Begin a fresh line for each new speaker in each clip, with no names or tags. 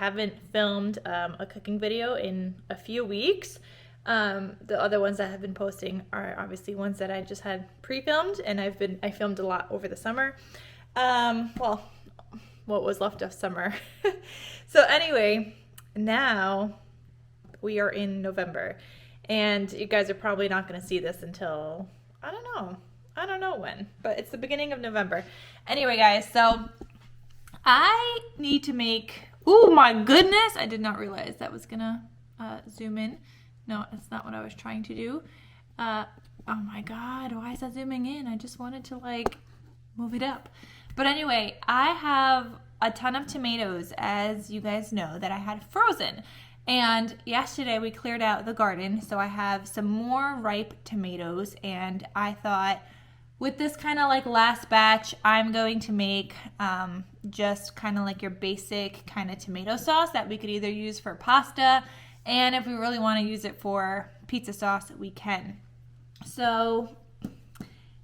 haven't filmed a cooking video in a few weeks. The other ones that I've been posting are obviously ones that I just had pre-filmed, and I filmed a lot over the summer. Well, what was left of summer. So anyway, now we are in November, and you guys are probably not going to see this until, I don't know when, but it's the beginning of November. Anyway, guys, so I need to make, oh my goodness, I did not realize that was gonna zoom in. No, that's not what I was trying to do. Oh my God, why is that zooming in? I just wanted to like move it up. But anyway, I have a ton of tomatoes, as you guys know, that I had frozen. And yesterday we cleared out the garden, so I have some more ripe tomatoes, and I thought with this kind of like last batch, I'm going to make just kind of like your basic kind of tomato sauce that we could either use for pasta, and if we really want to use it for pizza sauce, we can. So,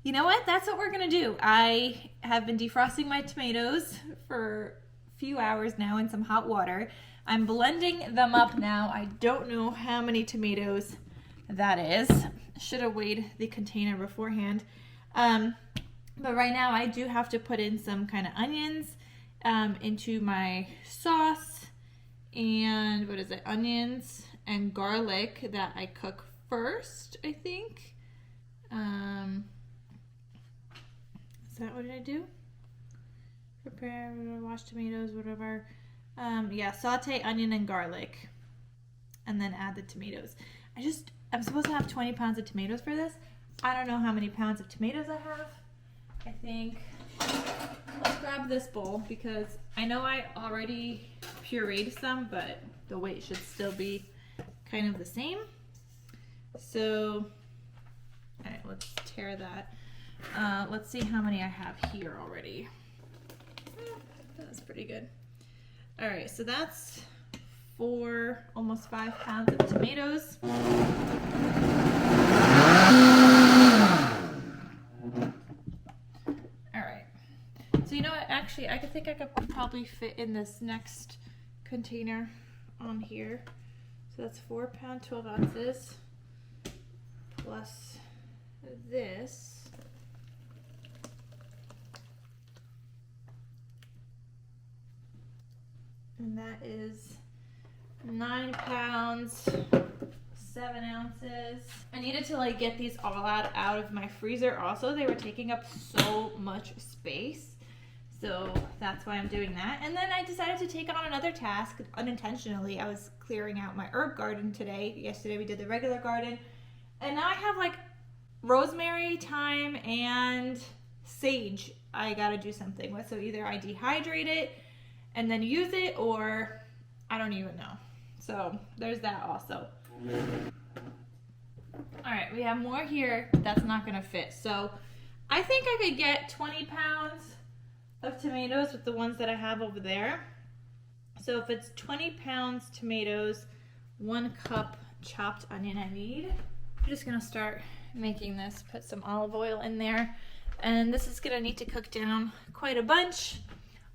you know what? That's what we're going to do. I have been defrosting my tomatoes for a few hours now in some hot water. I'm blending them up now. I don't know how many tomatoes that is. Should have weighed the container beforehand. But right now I do have to put in some kind of onions into my sauce, and what is it? Onions and garlic that I cook first, I think. Is that what I do? Prepare, wash tomatoes, whatever. Yeah, saute onion and garlic, and then add the tomatoes. I'm supposed to have 20 pounds of tomatoes for this. I don't know how many pounds of tomatoes I have. I think, let's grab this bowl because I know I already pureed some, but the weight should still be kind of the same. So, all right, let's tear that. Let's see how many I have here already. That's pretty good. All right, so that's almost 5 pounds of tomatoes. All right, so you know what, actually I think I could probably fit in this next container on here. So that's 4 pounds, 12 ounces, plus this. And that is 9 pounds, 7 ounces. I needed to like get these all out of my freezer. Also, they were taking up so much space. So that's why I'm doing that. And then I decided to take on another task unintentionally. I was clearing out my herb garden today. Yesterday we did the regular garden. And now I have like rosemary, thyme, and sage I gotta do something with. So either I dehydrate it and then use it, or I don't even know. So there's that also. All right, we have more here that's not gonna fit. So I think I could get 20 pounds of tomatoes with the ones that I have over there. So if it's 20 pounds tomatoes, 1 cup chopped onion I need. I'm just gonna start making this, put some olive oil in there. And this is gonna need to cook down quite a bunch,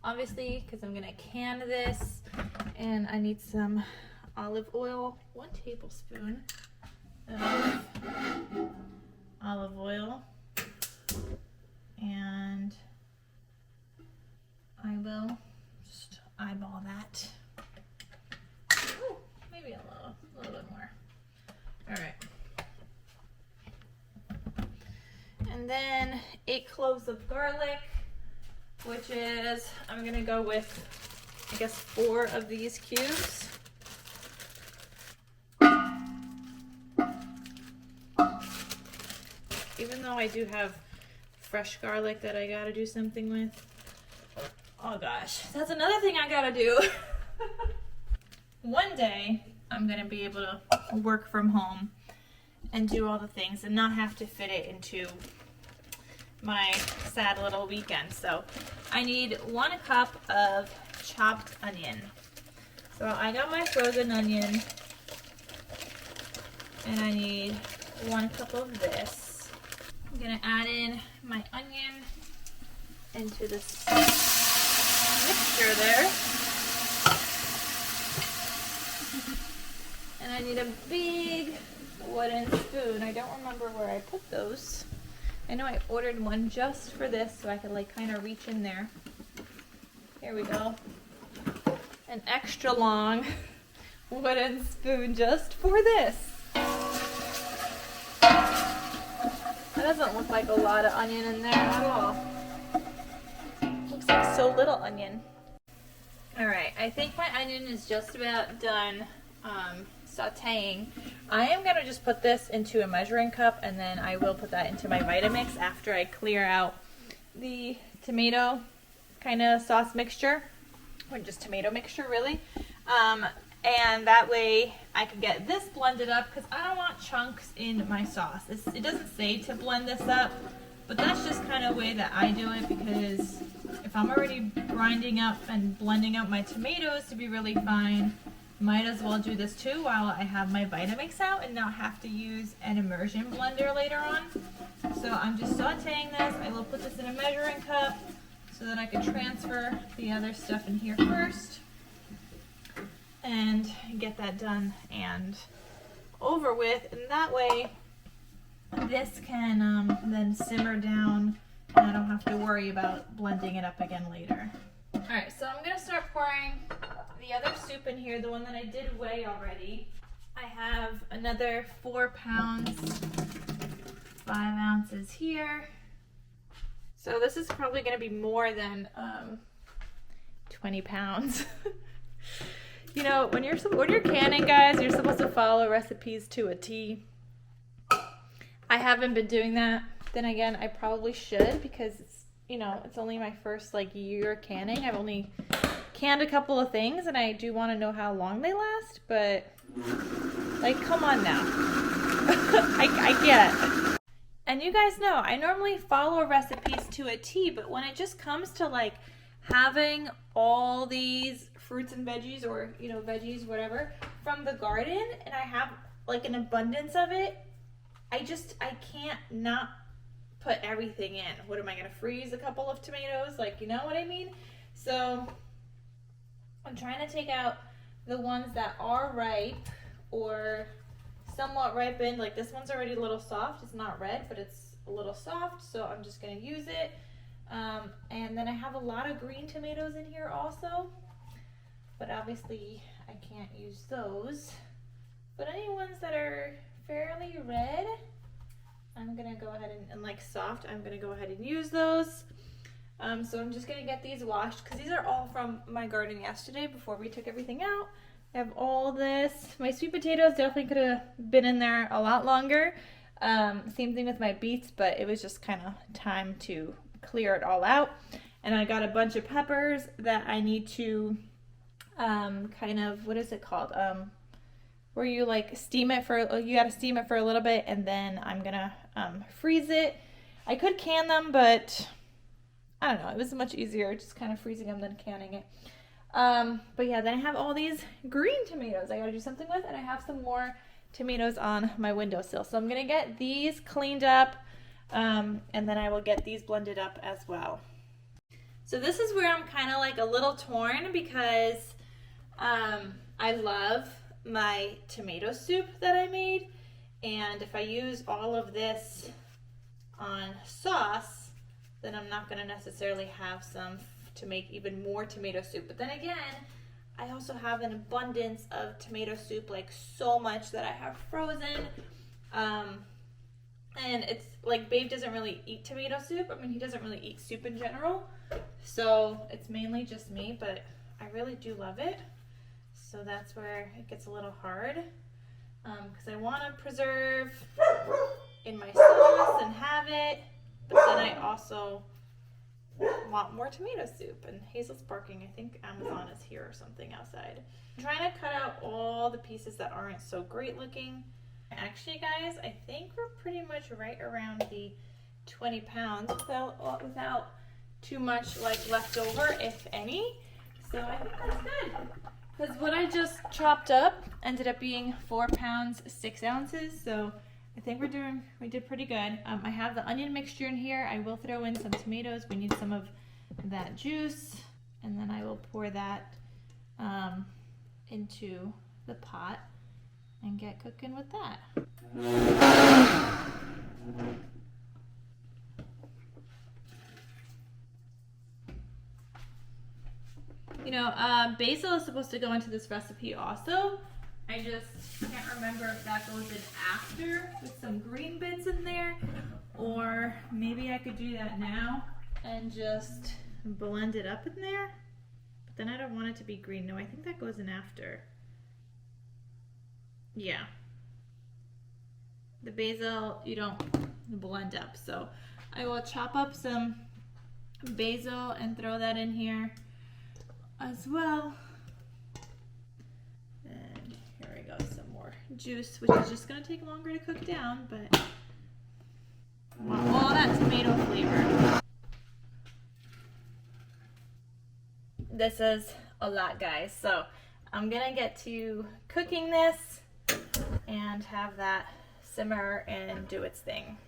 obviously, because I'm gonna can this, and I need some olive oil, 1 tablespoon of olive oil, and I will just eyeball that. Ooh, maybe a little bit more. All right. And then 8 cloves of garlic, which is, I'm gonna go with, I guess, 4 of these cubes. Even though I do have fresh garlic that I gotta do something with. Oh gosh, that's another thing I gotta do. One day, I'm gonna be able to work from home and do all the things and not have to fit it into my sad little weekend. So I need 1 cup of chopped onion. So I got my frozen onion, and I need 1 cup of this. I'm gonna add in my onion into this mixture there. I need a big wooden spoon. I don't remember where I put those. I know I ordered one just for this so I could like kind of reach in there. Here we go. An extra long wooden spoon just for this. That doesn't look like a lot of onion in there at all. Looks like so little onion. Alright, I think my onion is just about done sauteing. I am going to just put this into a measuring cup, and then I will put that into my Vitamix after I clear out the tomato kind of sauce mixture, or just tomato mixture really. And that way I can get this blended up, because I don't want chunks in my sauce. It doesn't say to blend this up, but that's just kind of the way that I do it, because if I'm already grinding up and blending out my tomatoes to be really fine, might as well do this too while I have my Vitamix out and not have to use an immersion blender later on. So I'm just sauteing this. I will put this in a measuring cup so that I can transfer the other stuff in here first and get that done and over with. And that way this can then simmer down and I don't have to worry about blending it up again later. Alright, so I'm going to start pouring the other soup in here, the one that I did weigh already. I have another 4 pounds, 5 ounces here. So this is probably going to be more than 20 pounds. You know, when you're canning, guys, you're supposed to follow recipes to a T. I haven't been doing that. Then again, I probably should, because it's, you know, it's only my first like year canning. I've only canned a couple of things, and I do want to know how long they last, but like, come on now. I get it. And you guys know, I normally follow recipes to a T, but when it just comes to like having all these fruits and veggies, or, you know, veggies, whatever, from the garden, and I have like an abundance of it, I can't not put everything in. What am I going to freeze a couple of tomatoes? Like, you know what I mean? So I'm trying to take out the ones that are ripe or somewhat ripened. Like this one's already a little soft. It's not red, but it's a little soft, so I'm just going to use it. And then I have a lot of green tomatoes in here also, but obviously I can't use those. But any ones that are fairly red, I'm gonna go ahead and like soft, I'm gonna go ahead and use those. So I'm just gonna get these washed, because these are all from my garden yesterday before we took everything out. I have all this. My sweet potatoes definitely could have been in there a lot longer. Same thing with my beets, but it was just kind of time to clear it all out. And I got a bunch of peppers that I need to kind of, what is it called? Where you like steam it for, you gotta steam it for a little bit, and then I'm gonna freeze it. I could can them, but I don't know, it was much easier just kind of freezing them than canning it. But yeah, then I have all these green tomatoes I gotta do something with, and I have some more tomatoes on my windowsill. So I'm gonna get these cleaned up, and then I will get these blended up as well. So this is where I'm kind of like a little torn, because I love my tomato soup that I made, and if I use all of this on sauce, then I'm not going to necessarily have some to make even more tomato soup. But then again, I also have an abundance of tomato soup, like so much that I have frozen. And it's like, Babe doesn't really eat tomato soup. I mean, he doesn't really eat soup in general, so it's mainly just me, but I really do love it. So that's where it gets a little hard, because I want to preserve in my sauce and have it, but then I also want more tomato soup. And Hazel's barking. I think Amazon is here or something outside. I'm trying to cut out all the pieces that aren't so great looking. Actually, guys, I think we're pretty much right around the 20 pounds without too much like left over, if any. So I think that's good. Because what I just chopped up ended up being 4 pounds, 6 ounces. So I think we did pretty good. I have the onion mixture in here. I will throw in some tomatoes. We need some of that juice. And then I will pour that into the pot. and get cooking with that. You know, basil is supposed to go into this recipe also. I just can't remember if that goes in after with some green bits in there, or maybe I could do that now and just blend it up in there. But then I don't want it to be green. No, I think that goes in after. Yeah. The basil, you don't blend up. So I will chop up some basil and throw that in here as well. And here we go, some more juice, which is just gonna take longer to cook down, but I want all that tomato flavor. This is a lot, guys, so I'm gonna get to cooking this and have that simmer and do its thing.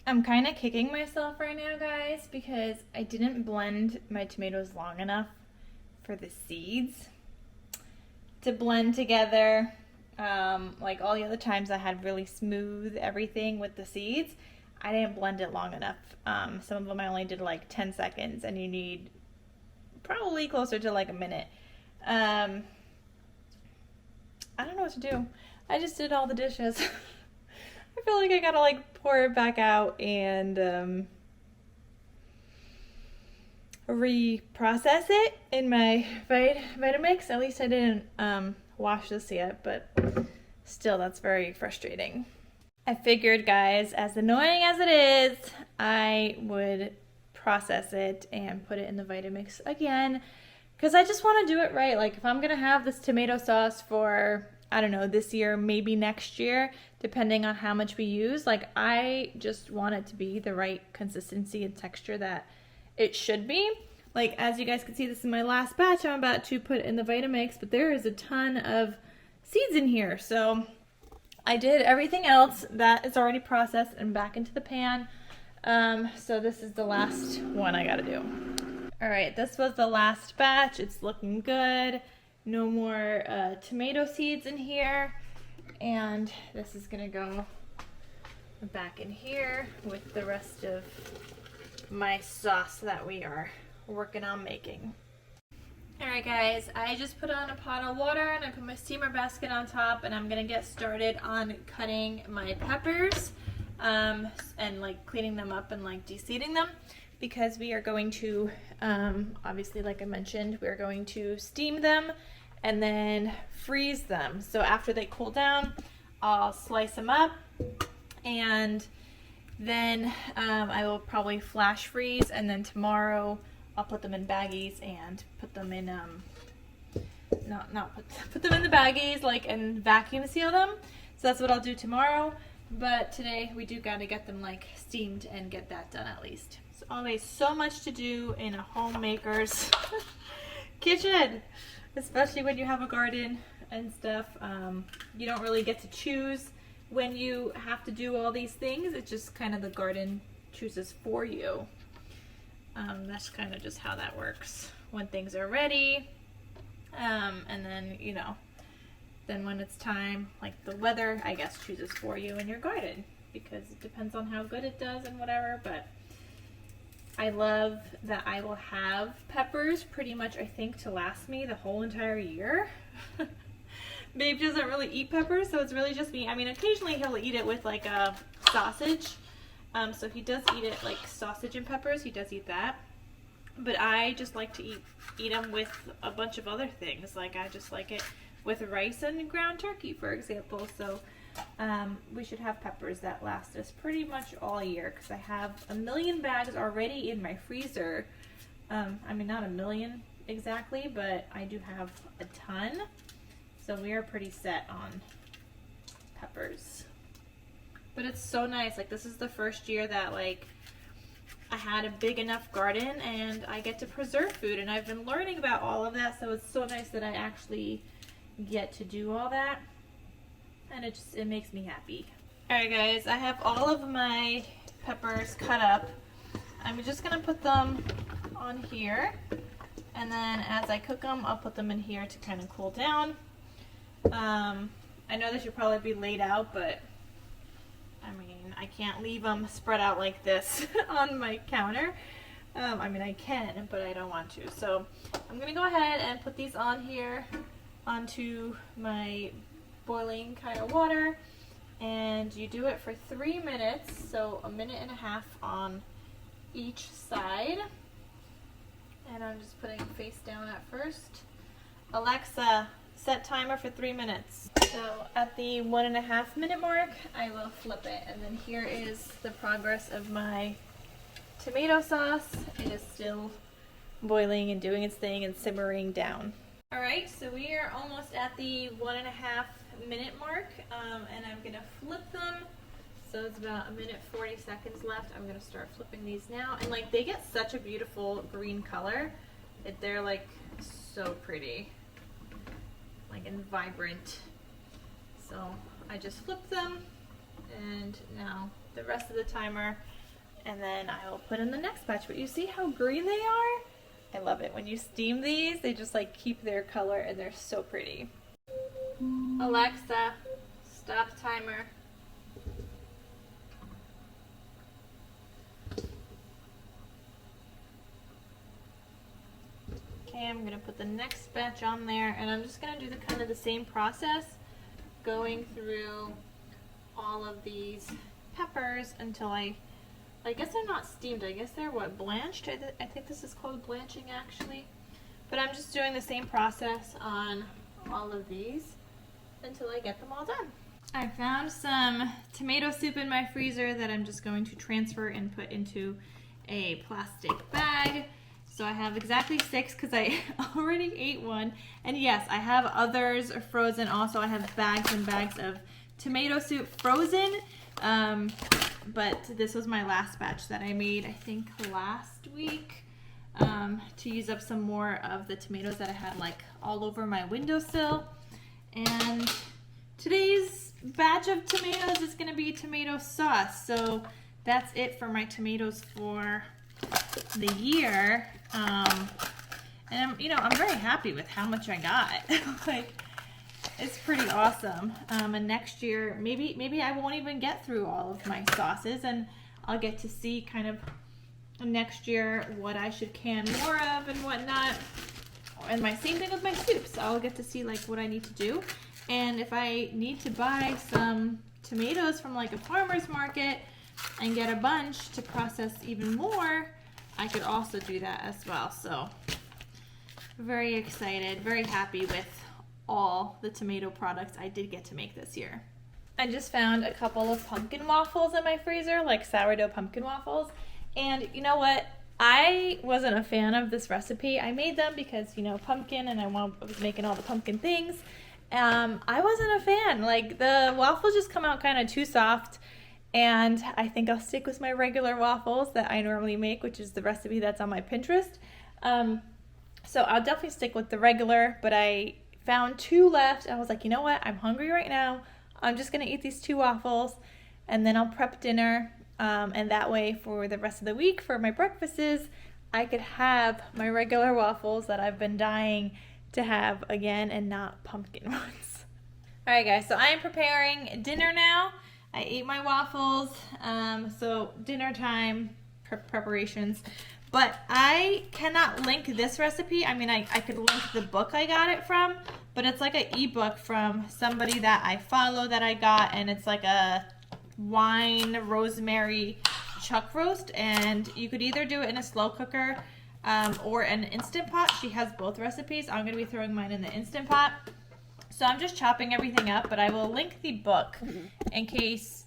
I'm kind of kicking myself right now, guys, because I didn't blend my tomatoes long enough for the seeds to blend together. Like all the other times I had really smooth everything with the seeds, I didn't blend it long enough. Some of them I only did like 10 seconds, and you need probably closer to like a minute. I don't know what to do. I just did all the dishes. I feel like I gotta like pour it back out and reprocess it in my Vitamix. At least I didn't wash this yet, but still, that's very frustrating. I figured, guys, as annoying as it is, I would process it and put it in the Vitamix again, because I just want to do it right. Like, if I'm gonna have this tomato sauce for, I don't know, this year, maybe next year, depending on how much we use, like, I just want it to be the right consistency and texture that it should be. Like, as you guys can see, this is my last batch I'm about to put in the Vitamix, but there is a ton of seeds in here. So I did everything else that is already processed and back into the pan. So this is the last one I gotta do. All right, this was the last batch. It's looking good. No more tomato seeds in here. And this is gonna go back in here with the rest of my sauce that we are working on making. Alright guys, I just put on a pot of water and I put my steamer basket on top, and I'm gonna get started on cutting my peppers and like cleaning them up and like de-seeding them, because we are going to obviously, like I mentioned, we're going to steam them and then freeze them. So after they cool down, I'll slice them up, and then I will probably flash freeze, and then tomorrow I'll put them in baggies and put them in put them in the baggies, like, and vacuum seal them. So that's what I'll do tomorrow. But today we do gotta get them like steamed and get that done at least. It's always so much to do in a homemaker's kitchen, especially when you have a garden and stuff. You don't really get to choose when you have to do all these things. It's just kind of the garden chooses for you. That's kind of just how that works when things are ready. And then, you know, then when it's time, like the weather, I guess, chooses for you in your garden, because it depends on how good it does and whatever. But I love that I will have peppers pretty much, I think, to last me the whole entire year. Babe doesn't really eat peppers, so it's really just me. I mean, occasionally he'll eat it with like a sausage. So he does eat it like sausage and peppers. He does eat that. But I just like to eat them with a bunch of other things. Like, I just like it with rice and ground turkey, for example. So we should have peppers that last us pretty much all year, because I have a million bags already in my freezer. I mean, not a million exactly, but I do have a ton. So we are pretty set on peppers. But it's so nice. Like, this is the first year that, like, I had a big enough garden and I get to preserve food, and I've been learning about all of that, so it's so nice that I actually get to do all that, and it makes me happy. Alright guys, I have all of my peppers cut up. I'm just gonna put them on here, and then as I cook them, I'll put them in here to kind of cool down. I know they should probably be laid out, but I mean, I can't leave them spread out like this on my counter. I mean, I can, but I don't want to. So I'm gonna go ahead and put these on here onto my boiling kind of water, and you do it for 3 minutes, so 1.5 minutes on each side. And I'm just putting face down at first. Alexa, set timer for 3 minutes. So at the 1.5 minute mark, I will flip it, and then here is the progress of my tomato sauce. It is still boiling and doing its thing and simmering down. All right, so we are almost at the 1.5 minute mark, and I'm gonna flip them. So it's about 1 minute 40 seconds left. I'm gonna start flipping these now, and like they get such a beautiful green color. They're like so pretty, like and vibrant. So I just flipped them, and now the rest of the timer, and then I will put in the next batch. But you see how green they are? I love it. When you steam these, they just like keep their color, and they're so pretty. Alexa, stop timer. Okay, I'm gonna put the next batch on there, and I'm just gonna do the kind of the same process, going through all of these peppers until I guess they're not steamed. I guess they're what, blanched? I think this is called blanching actually. But I'm just doing the same process on all of these until I get them all done. I found some tomato soup in my freezer that I'm just going to transfer and put into a plastic bag. So I have exactly 6 because I already ate one. And yes, I have others frozen also. I have bags and bags of tomato soup frozen. But this was my last batch that I made, I think last week, to use up some more of the tomatoes that I had like all over my windowsill. And today's batch of tomatoes is gonna be tomato sauce. So that's it for my tomatoes for the year. And I'm very happy with how much I got. Like, it's pretty awesome. And next year, maybe I won't even get through all of my sauces, and I'll get to see kind of next year what I should can more of and whatnot. And my same thing with my soups. I'll get to see like what I need to do. And if I need to buy some tomatoes from like a farmer's market and get a bunch to process even more, I could also do that as well. So very excited, very happy with all the tomato products I did get to make this year. I just found a couple of pumpkin waffles in my freezer, like sourdough pumpkin waffles. And you know what? I wasn't a fan of this recipe. I made them because, pumpkin, and I was making all the pumpkin things. I wasn't a fan. Like, the waffles just come out kind of too soft. And I think I'll stick with my regular waffles that I normally make, which is the recipe that's on my Pinterest. So I'll definitely stick with the regular, but I found 2 left. I was like, you know what? I'm hungry right now. I'm just going to eat these 2 waffles, and then I'll prep dinner. And that way, for the rest of the week, for my breakfasts, I could have my regular waffles that I've been dying to have again, and not pumpkin ones. All right, guys, so I am preparing dinner now. I ate my waffles, so dinner time preparations. But I cannot link this recipe. I mean, I could link the book I got it from, but it's like an ebook from somebody that I follow that I got, and it's like a wine rosemary chuck roast, and you could either do it in a slow cooker or an Instant Pot. She has both recipes. I'm going to be throwing mine in the Instant Pot. So I'm just chopping everything up, but I will link the book in case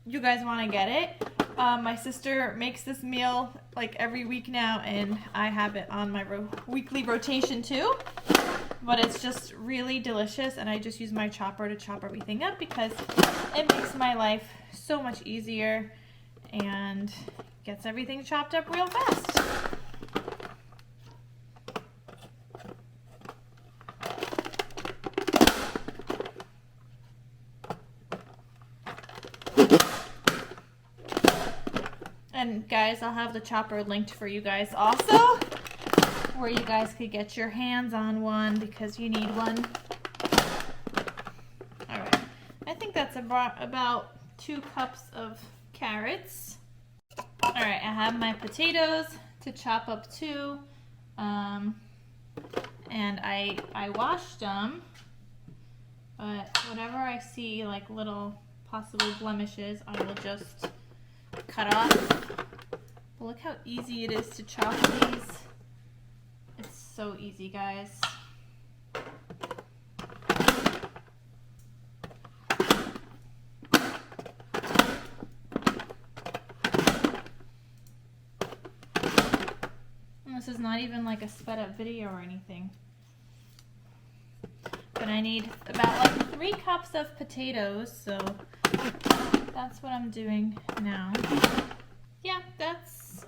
you guys want to get it. My sister makes this meal like every week now, and I have it on my weekly rotation too. But it's just really delicious, and I just use my chopper to chop everything up because it makes my life so much easier and gets everything chopped up real fast. And guys, I'll have the chopper linked for you guys also, where you guys could get your hands on one because you need one. All right. I brought about 2 cups of carrots. All right, I have my potatoes to chop up too. And I washed them, but whenever I see like little possible blemishes, I will just cut off. But look how easy it is to chop these. It's so easy, guys. This is not even like a sped up video or anything. But I need about like 3 cups of potatoes, so that's what I'm doing now. Yeah, that's,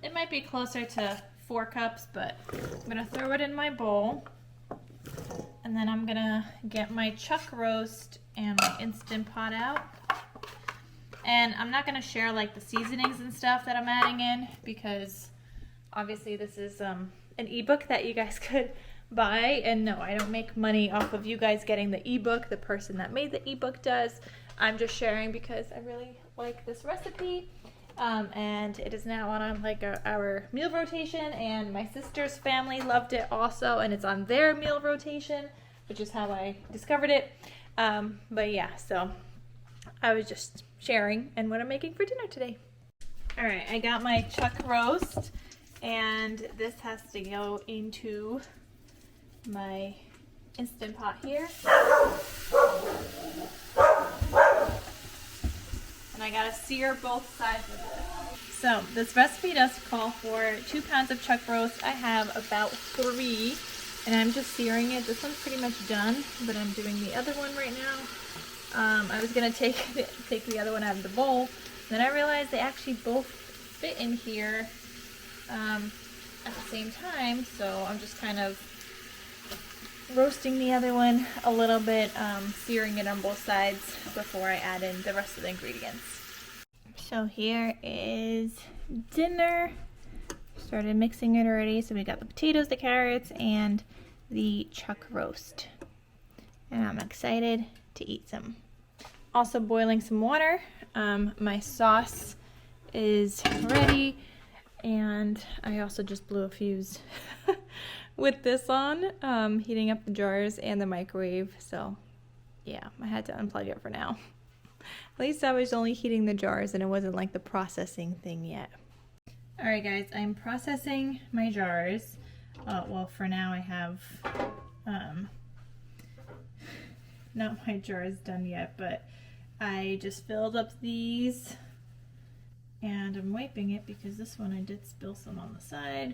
it might be closer to 4 cups, but I'm gonna throw it in my bowl. And then I'm gonna get my chuck roast and my Instant Pot out. And I'm not gonna share like the seasonings and stuff that I'm adding in, because obviously this is an ebook that you guys could buy, and no, I don't make money off of you guys getting the ebook. The person that made the ebook does. I'm just sharing because I really like this recipe, and it is now on like our meal rotation, and my sister's family loved it also, and it's on their meal rotation, which is how I discovered it. But yeah, so I was just sharing and what I'm making for dinner today. All right, I got my chuck roast, and this has to go into my Instant Pot here. And I gotta sear both sides of it. So this recipe does call for 2 pounds of chuck roast. I have about 3, and I'm just searing it. This one's pretty much done, but I'm doing the other one right now. I was gonna take the other one out of the bowl, then I realized they actually both fit in here at the same time, so I'm just kind of roasting the other one a little bit, searing it on both sides before I add in the rest of the ingredients. So here is dinner. Started mixing it already, so we got the potatoes, the carrots, and the chuck roast. And I'm excited to eat some. Also boiling some water. My sauce is ready. And I also just blew a fuse with this on, heating up the jars and the microwave. So yeah, I had to unplug it for now. At least I was only heating the jars and it wasn't like the processing thing yet. All right guys, I'm processing my jars. Well, for now I have, not my jars done yet, but I just filled up these. And I'm wiping it because this one I did spill some on the side.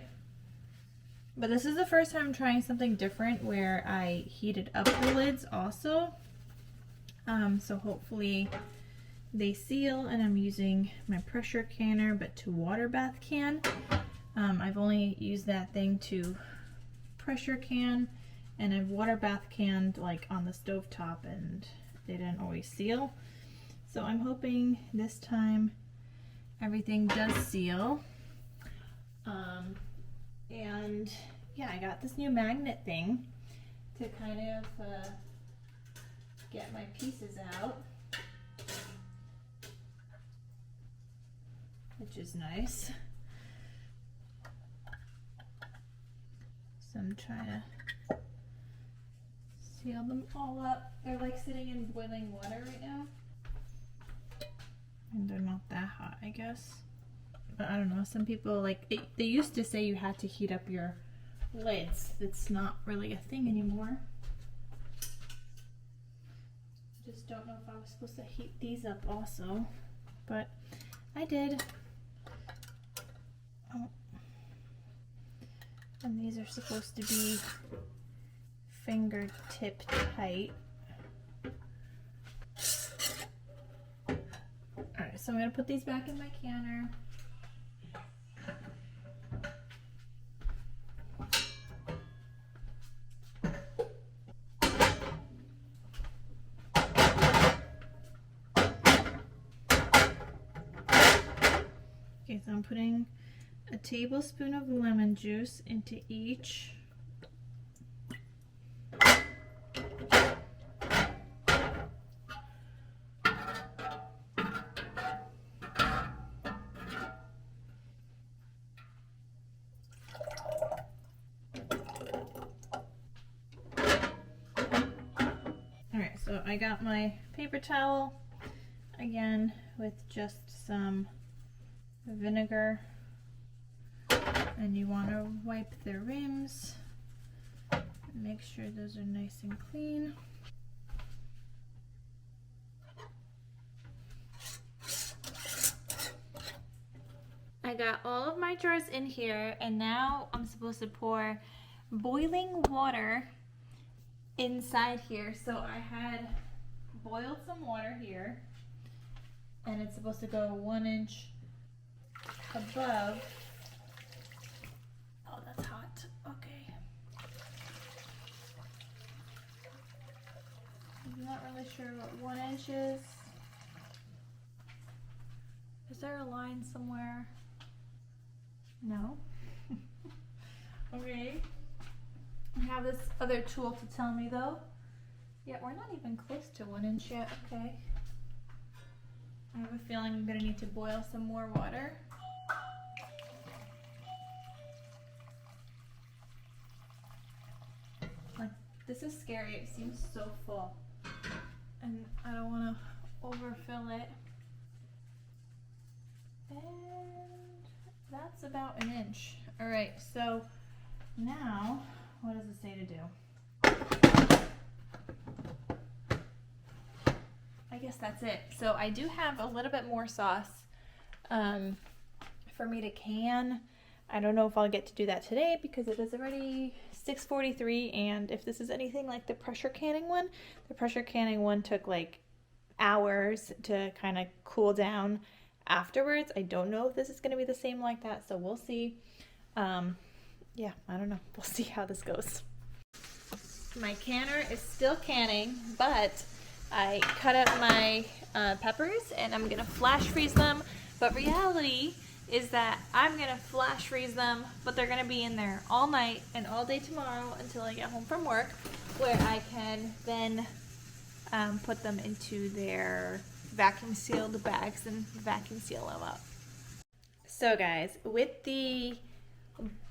But this is the first time I'm trying something different where I heated up the lids also. So hopefully they seal, and I'm using my pressure canner but to water bath can. I've only used that thing to pressure can, and I've water bath canned like on the stove top, and they didn't always seal. So I'm hoping this time everything does seal. And yeah, I got this new magnet thing to kind of get my pieces out, which is nice. So I'm trying to seal them all up. They're like sitting in boiling water right now. And they're not that hot, I guess. But I don't know, some people like, they used to say you had to heat up your lids. It's not really a thing anymore. Just don't know if I was supposed to heat these up also, but I did. Oh. And these are supposed to be fingertip tight. Alright, so I'm going to put these back in my canner. Okay, so I'm putting a tablespoon of lemon juice into each. So I got my paper towel, again, with just some vinegar, and you want to wipe the rims, make sure those are nice and clean. I got all of my jars in here, and now I'm supposed to pour boiling water inside here. So I had boiled some water here, and it's supposed to go 1 inch above. Oh, that's hot. Okay. I'm not really sure what 1 inch is. Is there a line somewhere? No. Okay. I have this other tool to tell me though. Yeah, we're not even close to 1 inch yet. Okay. I have a feeling I'm gonna need to boil some more water. Like, this is scary. It seems so full. And I don't wanna overfill it. And that's about 1 inch. All right, so now, what does it say to do? I guess that's it. So I do have a little bit more sauce for me to can. I don't know if I'll get to do that today because it is already 6:43, and if this is anything like the pressure canning one took like hours to kind of cool down afterwards. I don't know if this is going to be the same like that, so we'll see. Yeah, I don't know. We'll see how this goes. My canner is still canning, but I cut up my peppers and I'm gonna flash freeze them. But reality is that I'm gonna flash freeze them, but they're gonna be in there all night and all day tomorrow until I get home from work, where I can then put them into their vacuum sealed bags and vacuum seal them up. So guys, with the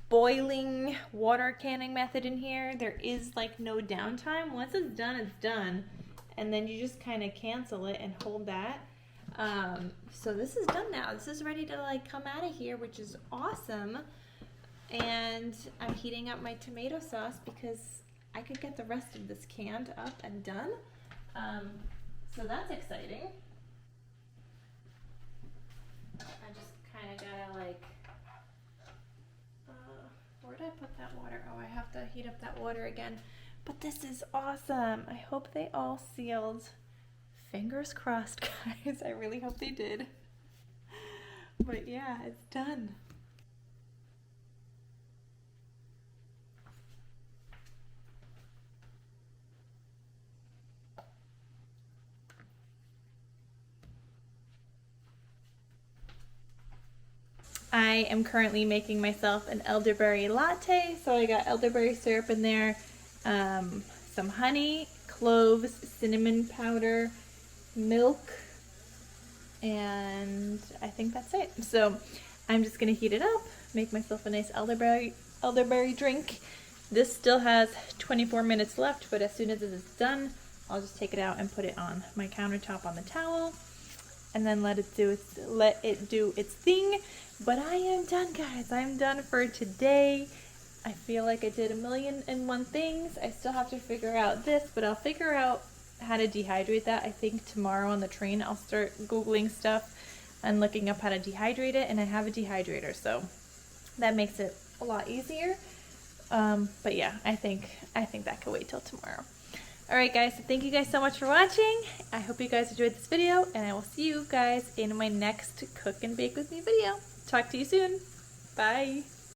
boiling water canning method in here, there is like no downtime. Once it's done, it's done. And then you just kind of cancel it and hold that. So this is done now. This is ready to like come out of here, which is awesome. And I'm heating up my tomato sauce because I could get the rest of this canned up and done. So that's exciting. I just kind of gotta like, where did I put that water? Oh, I have to heat up that water again. But this is awesome. I hope they all sealed. Fingers crossed, guys. I really hope they did. But yeah, it's done. I am currently making myself an elderberry latte. So I got elderberry syrup in there, some honey, cloves, cinnamon powder, milk, and I think that's it. So I'm just gonna heat it up, make myself a nice elderberry drink. This still has 24 minutes left, but as soon as it is done, I'll just take it out and put it on my countertop on the towel, and then let it do its thing. But I am done, guys. I'm done for today. I feel like I did 1,000,001 things. I still have to figure out this, but I'll figure out how to dehydrate that. I think tomorrow on the train I'll start Googling stuff and looking up how to dehydrate it, and I have a dehydrator, so that makes it a lot easier. But yeah, I think that could wait till tomorrow. Alright guys, so thank you guys so much for watching. I hope you guys enjoyed this video, and I will see you guys in my next Cook and Bake With Me video. Talk to you soon. Bye.